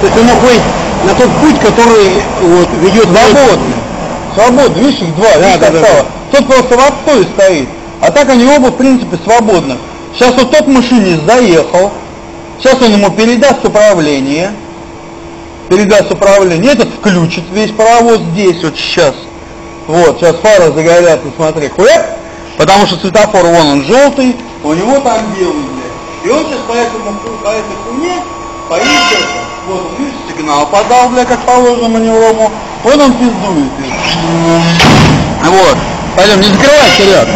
То есть он уходит на тот путь, который вот, ведет свободно. Свободно, видишь, их два, видишь, да. Тот просто в отстой стоит. А так они оба, в принципе, свободны. Сейчас вот тот машинист заехал, сейчас он ему передаст управление. Этот включит весь паровоз здесь, вот сейчас. Вот, сейчас фары загорятся, смотри, хуяк. Потому что светофор, вон он желтый, у него там белый, блядь. И он сейчас по этой хуйне поедет. Вот, видишь, сигнал подал, бля, как положено маневрому. Вот он пиздует. Вот. Пойдем, не закрывай, вперед.